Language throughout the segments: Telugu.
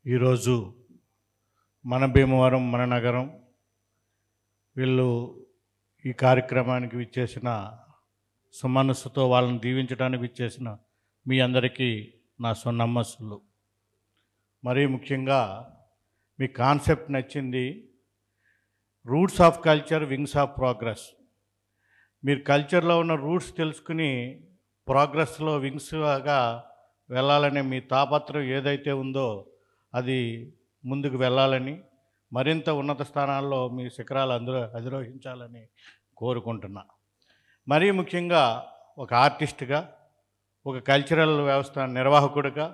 ఈరోజు మన భీమవరం మన నగరం వీళ్ళు ఈ కార్యక్రమానికి విచ్చేసిన సుమనస్సుతో వాళ్ళని దీవించడానికి విచ్చేసిన మీ అందరికీ నా నమస్సులు. మరీ ముఖ్యంగా మీ కాన్సెప్ట్ నచ్చింది. Roots of culture, wings of progress. మీరు కల్చర్లో ఉన్న రూట్స్ తెలుసుకుని ప్రోగ్రెస్లో వింగ్స్గా వెళ్ళాలనే మీ తాపత్రం ఏదైతే ఉందో అది ముందుకు వెళ్ళాలని, మరింత ఉన్నత స్థానాల్లో మీ శిఖరాలు అధిరోహించాలని కోరుకుంటున్నా. మరీ ముఖ్యంగా ఒక ఆర్టిస్ట్గా, ఒక కల్చరల్ వ్యవస్థ నిర్వాహకుడిగా,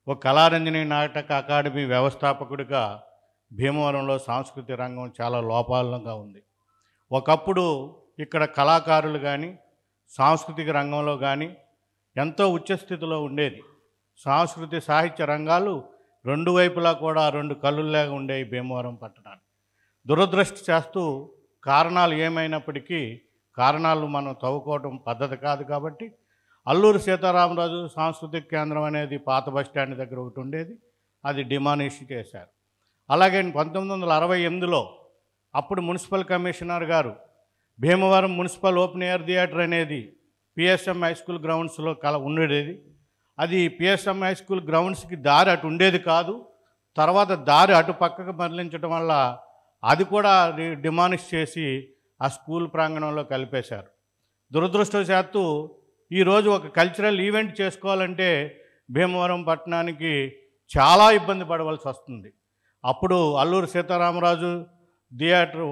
ఒక కళారంజని నాటక అకాడమీ వ్యవస్థాపకుడిగా భీమవరంలో సాంస్కృతిక రంగం చాలా లోపాలంగా ఉంది. ఒకప్పుడు ఇక్కడ కళాకారులు కానీ సాంస్కృతిక రంగంలో కానీ ఎంతో ఉచ్చస్థితిలో ఉండేది. సాంస్కృతిక సాహిత్య రంగాలు రెండు వైపులా కూడా రెండు కళ్ళులాగా ఉండేవి భీమవరం పట్టణానికి. దురదృష్టి చేస్తూ కారణాలు ఏమైనప్పటికీ కారణాలు మనం తవ్వుకోవడం పద్ధతి కాదు కాబట్టి అల్లూరి సీతారామరాజు సాంస్కృతిక కేంద్రం అనేది పాత బస్టాండ్ దగ్గర ఒకటి ఉండేది, అది డిమాలిష్ చేశారు. అలాగే 1968లో అప్పుడు మున్సిపల్ కమిషనర్ గారు Bhimavaram municipal open air theatre అనేది పిఎస్ఎం హై స్కూల్ గ్రౌండ్స్లో ఉండేది. అది పిఎస్ఎం హై స్కూల్ గ్రౌండ్స్కి దారి అటు ఉండేది కాదు. తర్వాత దారి అటు పక్కకు మరలించడం వల్ల అది కూడా డిమాలిష్ చేసి ఆ స్కూల్ ప్రాంగణంలో కలిపేశారు. దురదృష్టవశాత్తు ఈరోజు ఒక కల్చరల్ ఈవెంట్ చేసుకోవాలంటే భీమవరం పట్టణానికి చాలా ఇబ్బంది పడవలసి వస్తుంది. అప్పుడు అల్లూరి సీతారామరాజు థియేటర్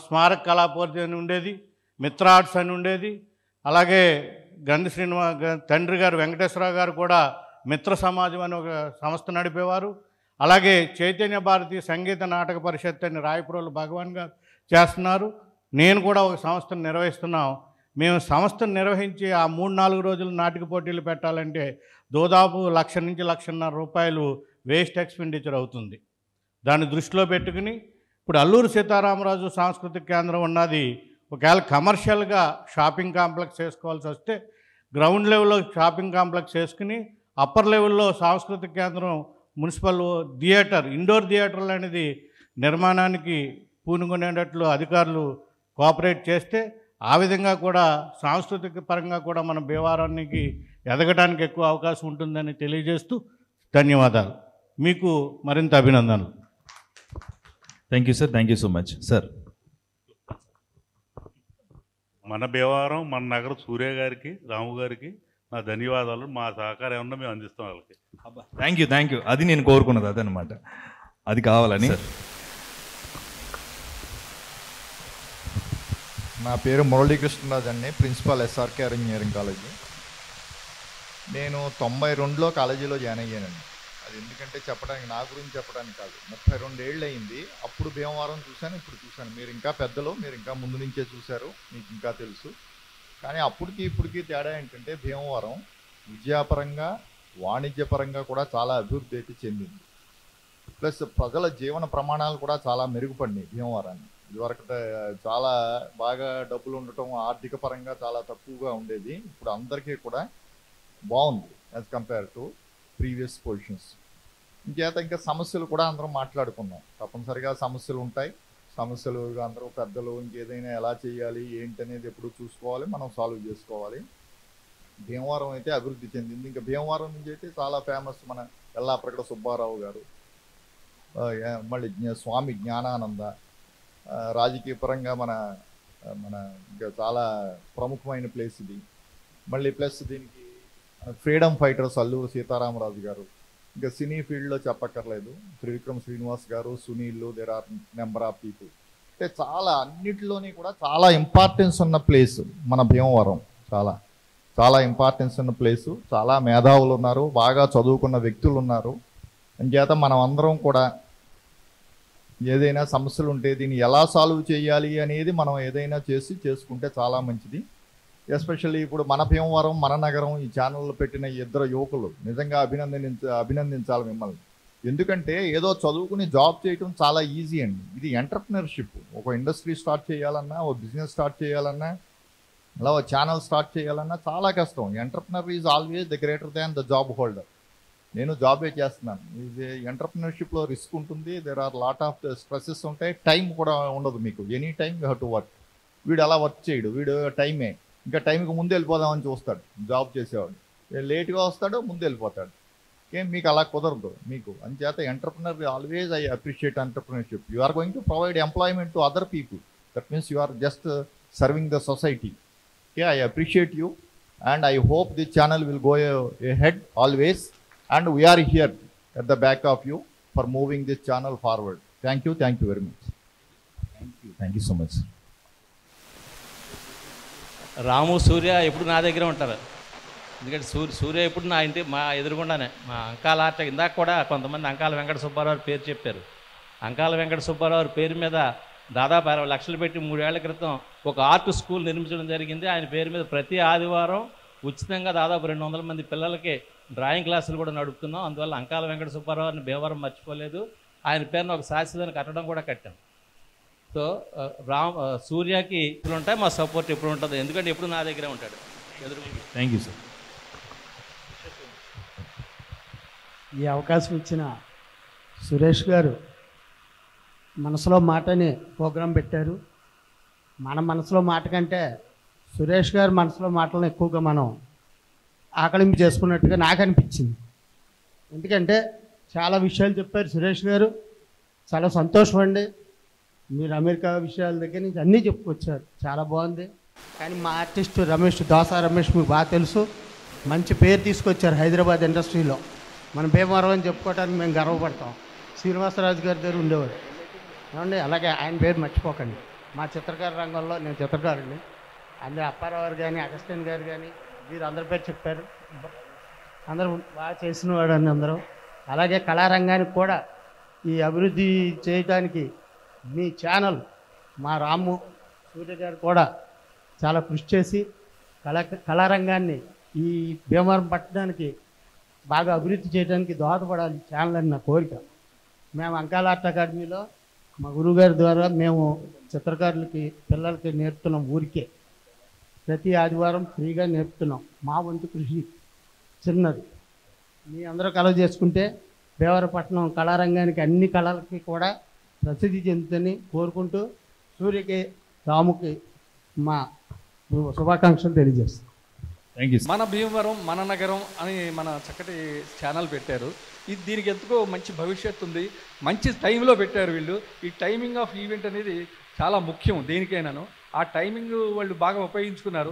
స్మారక కళాపోర్తి అని ఉండేది, మిత్ర ఆర్ట్స్ అని ఉండేది. అలాగే గంధి తండ్రి గారు వెంకటేశ్వరరావు గారు కూడా మిత్ర సమాజం అని ఒక సంస్థ నడిపేవారు. అలాగే చైతన్య భారతి సంగీత నాటక పరిషత్ అని రాయపురోలు భగవాన్ గారు చేస్తున్నారు. నేను కూడా ఒక సంస్థను నిర్వహిస్తున్నాం. మేము సంస్థను నిర్వహించి ఆ 3-4 రోజులు నాటిక పోటీలు పెట్టాలంటే దాదాపు 1,00,000 నుంచి 1,50,000 రూపాయలు వేస్ట్ ఎక్స్పెండిచర్ అవుతుంది. దాన్ని దృష్టిలో పెట్టుకుని ఇప్పుడు అల్లూరి సీతారామరాజు సాంస్కృతిక కేంద్రం ఉన్నది ఒకవేళ కమర్షియల్గా షాపింగ్ కాంప్లెక్స్ చేసుకోవాల్సి వస్తే గ్రౌండ్ లెవెల్లో షాపింగ్ కాంప్లెక్స్ వేసుకుని అప్పర్ లెవెల్లో సాంస్కృతిక కేంద్రం మున్సిపల్ థియేటర్, ఇండోర్ థియేటర్లు అనేది నిర్మాణానికి పూనుకునేటట్లు అధికారులు కోఆపరేట్ చేస్తే ఆ విధంగా కూడా సాంస్కృతిక పరంగా కూడా మన భీమవరానికి ఎదగడానికి ఎక్కువ అవకాశం ఉంటుందని తెలియజేస్తూ ధన్యవాదాలు. మీకు మరింత అభినందనలు. Thank you sir, thank you so much sir. మన భీమవరం మన నగరం సూర్య గారికి, రాము గారికి నా ధన్యవాదాలు. మా సహకారం ఏమన్నా మేము అందిస్తాం వాళ్ళకి. Thank you. అది నేను కోరుకున్నది అదనమాట, అది కావాలని. నా పేరు మురళీకృష్ణరాజు అండి, ప్రిన్సిపాల్ ఎస్ఆర్కే ఇంజనీరింగ్ కాలేజీ. నేను 92లో కాలేజీలో జాయిన్ అయ్యానండి. అది ఎందుకంటే చెప్పడానికి, నా గురించి చెప్పడానికి కాదు. 32 ఏళ్ళు అయింది. అప్పుడు భీమవరం చూశాను, ఇప్పుడు చూశాను. మీరు ఇంకా పెద్దలు, మీరు ఇంకా ముందు నుంచే చూశారు, మీకు ఇంకా తెలుసు. కానీ అప్పటికి ఇప్పటికీ తేడా ఏంటంటే భీమవరం విద్యాపరంగా వాణిజ్యపరంగా కూడా చాలా అభివృద్ధి అయితే చెందింది. ప్లస్ ప్రజల జీవన ప్రమాణాలు కూడా చాలా మెరుగుపడినాయి భీమవరాన్ని. ఇదివరకు చాలా బాగా డబ్బులు ఉండటం, ఆర్థిక పరంగా చాలా తక్కువగా ఉండేది. ఇప్పుడు అందరికీ కూడా బాగుంది as compare to previous positions. ఇంకేత ఇంకా సమస్యలు కూడా అందరం మాట్లాడుకున్నాం. తప్పనిసరిగా సమస్యలు ఉంటాయి. సమస్యలు అందరూ పెద్దలు ఇంకేదైనా ఎలా చేయాలి ఏంటనేది ఎప్పుడు చూసుకోవాలి, మనం సాల్వ్ చేసుకోవాలి. భీమవరం అయితే అభివృద్ధి చెందింది. ఇంకా భీమవరం నుంచి అయితే చాలా ఫేమస్ మన ఎల్లాప్రగడ సుబ్బారావు గారు, మళ్ళీ స్వామి జ్ఞానానంద. రాజకీయ పరంగా మన మన ఇంకా చాలా ప్రముఖమైన ప్లేస్ ఇది. మళ్ళీ ప్లస్ దీనికి ఫ్రీడమ్ ఫైటర్స్ అల్లూరి సీతారామరాజు గారు. ఇంకా సినీ ఫీల్డ్లో చెప్పక్కర్లేదు, త్రివిక్రమ్ శ్రీనివాస్ గారు, Sunil, there are number of people. అంటే చాలా అన్నిటిలోని కూడా చాలా ఇంపార్టెన్స్ ఉన్న ప్లేస్ మన భీమవరం. చాలా చాలా ఇంపార్టెన్స్ ఉన్న ప్లేసు. చాలా మేధావులు ఉన్నారు, బాగా చదువుకున్న వ్యక్తులు ఉన్నారు. అంచేత మనం అందరం కూడా ఏదైనా సమస్యలు ఉంటే దీన్ని ఎలా సాల్వ్ చేయాలి అనేది మనం ఏదైనా చేసుకుంటే చాలా మంచిది. ఎస్పెషల్లీ ఇప్పుడు మన భీమవరం మన నగరం ఈ ఛానల్లో పెట్టిన ఇద్దరు యువకులు నిజంగా అభినందించాలి మిమ్మల్ని. ఎందుకంటే ఏదో చదువుకుని జాబ్ చేయటం చాలా ఈజీ అండి. ఇది ఎంటర్ప్రినర్షిప్. ఒక ఇండస్ట్రీ స్టార్ట్ చేయాలన్నా, ఒక బిజినెస్ స్టార్ట్ చేయాలన్నా, అలా ఒక ఛానల్ స్టార్ట్ చేయాలన్నా చాలా కష్టం. Entrepreneur is always the greater than the job holder. నేను జాబే చేస్తున్నాను. ఇది ఎంటర్ప్రినర్షిప్లో రిస్క్ ఉంటుంది, there are lot of stresses ఉంటాయి, టైం కూడా ఉండదు మీకు. Any time you have to work. వీడు అలా వర్క్ చేయడు, వీడు టైమే ఇంకా టైంకి ముందు వెళ్ళిపోదామని చూస్తాడు జాబ్ చేసేవాడు. లేట్గా వస్తాడు, ముందు వెళ్ళిపోతాడు. మీకు అలా కుదరదు మీకు. అంచేత entrepreneur always I appreciate entrepreneurship. You are going to provide employment to other people. That means you are just serving the society. I appreciate you and I hope this channel will go ahead always, and we are here at the back of you for moving this channel forward. Thank you very much. Thank you so much. Ramu Surya ఎప్పుడు నా దగ్గర ఉంటారు. ఎందుకంటే సూర్య ఎప్పుడు నా ఇంటి మా ఎదురుగుండానే. మా అంకాల ఆర్ట్ ఇందాక కూడా కొంతమంది అంకాల వెంకట సుబ్బారావు పేరు చెప్పారు. అంకాల వెంకట సుబ్బారావు పేరు మీద దాదాపు 60 లక్షలు పెట్టి 3 ఏళ్ల క్రితం ఒక ఆర్ట్ స్కూల్ నిర్మించడం జరిగింది. ఆయన పేరు మీద ప్రతి ఆదివారం ఉచితంగా దాదాపు 200 మంది పిల్లలకి డ్రాయింగ్ క్లాసులు కూడా నడుపుతున్నాం. అందువల్ల అంకాల వెంకట సుబ్బారావుని భీమవరం మర్చిపోలేదు. ఆయన పేరున ఒక శాశ్వత కట్టడం కూడా కట్టాం. సో సూర్యకి ఇప్పుడు ఉంటాయి, మా సపోర్ట్ ఎప్పుడు ఉంటుంది, ఎందుకంటే ఎప్పుడు నా దగ్గరే ఉంటాడు. Thank you sir. ఈ అవకాశం ఇచ్చిన సురేష్ గారు మనసులో మాట అని ప్రోగ్రాం పెట్టారు. మన మనసులో మాట కంటే సురేష్ గారు మనసులో మాటలను ఎక్కువగా మనం ఆకలింపు చేసుకున్నట్టుగా నాకు అనిపించింది. ఎందుకంటే చాలా విషయాలు చెప్పారు సురేష్ గారు. చాలా సంతోషం అండి. మీరు అమెరికా విషయాల దగ్గర నుంచి అన్నీ చెప్పుకొచ్చారు, చాలా బాగుంది. కానీ మా ఆర్టిస్ట్ దోసా రమేష్ మీకు బాగా తెలుసు, మంచి పేరు తీసుకొచ్చారు హైదరాబాద్ ఇండస్ట్రీలో. మన భీమవరం అని చెప్పుకోవడానికి మేము గర్వపడతాం. శ్రీనివాసరాజు గారి దగ్గర ఉండేవాడు ఏమండి. అలాగే ఆయన పేరు మర్చిపోకండి. మా చిత్రకార రంగంలో నేను చిత్రకారుని, అందులో అప్పారావు గారు కానీ అగస్టిన్ గారు కానీ వీరు అందరి పేరు చెప్పారు. అందరూ బాగా చేసిన వాడు అని అందరూ. అలాగే కళారంగానికి కూడా ఈ అభివృద్ధి చేయడానికి మీ ఛానల్ మా రాము సూర్య గారు కూడా చాలా కృషి చేసి కళారంగాన్ని ఈ భీమవరం పట్టడానికి బాగా అభివృద్ధి చేయడానికి దోహదపడాలి ఛానల్ అని నా కోరిక. మేము అంకాల ఆర్ట్ అకాడమీలో మా గురువుగారి ద్వారా మేము చిత్రకారులకి పిల్లలకి నేర్పుతున్నాం. ఊరికే ప్రతి ఆదివారం ఫ్రీగా నేర్పుతున్నాం. మా వంతు కృషి చిన్నది. మీ అందరూ కలవ చేసుకుంటే భీమవరపట్నం కళారంగానికి అన్ని కళలకి కూడా ప్రసిద్ధి చెందుతుందని కోరుకుంటూ సూర్యకి రాముకి మా శుభాకాంక్షలు తెలియజేస్తాం. Thank you. మన భీమవరం మన నగరం అని మన చక్కటి ఛానల్ పెట్టారు. ఇది దీనికి ఎందుకో మంచి భవిష్యత్తు ఉంది. మంచి టైంలో పెట్టారు వీళ్ళు. ఈ టైమింగ్ ఆఫ్ ఈవెంట్ అనేది చాలా ముఖ్యం దేనికైనాను. ఆ టైమింగ్ వాళ్ళు బాగా ఉపయోగించుకున్నారు.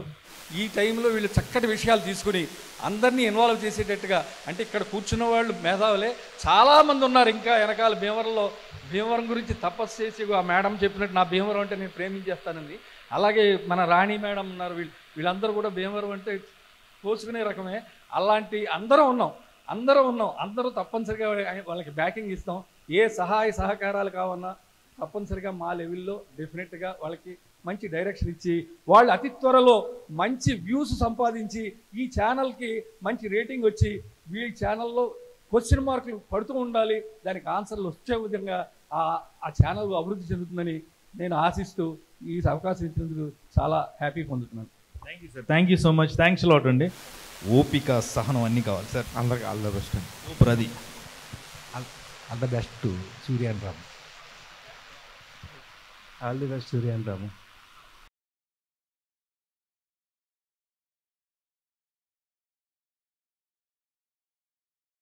ఈ టైంలో వీళ్ళు చక్కటి విషయాలు తీసుకుని అందరినీ ఇన్వాల్వ్ చేసేటట్టుగా, అంటే ఇక్కడ కూర్చున్న వాళ్ళు మేధావులే చాలామంది ఉన్నారు. ఇంకా వెనకాల భీమవరం గురించి తపస్సు చేసి ఆ మేడం చెప్పినట్టు నా భీమవరం అంటే నేను ప్రేమించేస్తానండి. అలాగే మన రాణి మేడం ఉన్నారు. వీళ్ళందరూ కూడా భీమవరం అంటే కోసుకునే రకమే. అలాంటి అందరూ ఉన్నాం. అందరూ తప్పనిసరిగా వాళ్ళకి బ్యాకింగ్ ఇస్తాం. ఏ సహాయ సహకారాలు కావన్నా తప్పనిసరిగా మా లెవెల్లో డెఫినెట్గా వాళ్ళకి మంచి డైరెక్షన్ ఇచ్చి వాళ్ళు అతి త్వరలో మంచి వ్యూస్ సంపాదించి ఈ ఛానల్కి మంచి రేటింగ్ వచ్చి వీళ్ళ ఛానల్లో క్వశ్చన్ మార్కులు పడుతూ ఉండాలి. దానికి ఆన్సర్లు వచ్చే విధంగా ఆ ఛానల్ అభివృద్ధి చెందుతుందని నేను ఆశిస్తూ ఈ అవకాశం ఇచ్చినందుకు చాలా హ్యాపీ పొందుతున్నాను. Thank you sir. Thank you so much. Thanks lot అండి. ఓపిక, సహనం అన్నీ కావాలి సార్. అందరికి ఆల్ ద బెస్ట్ అండి. సూపర్. అది all the best to Surya and Ramu. All the best Surya and Ramu.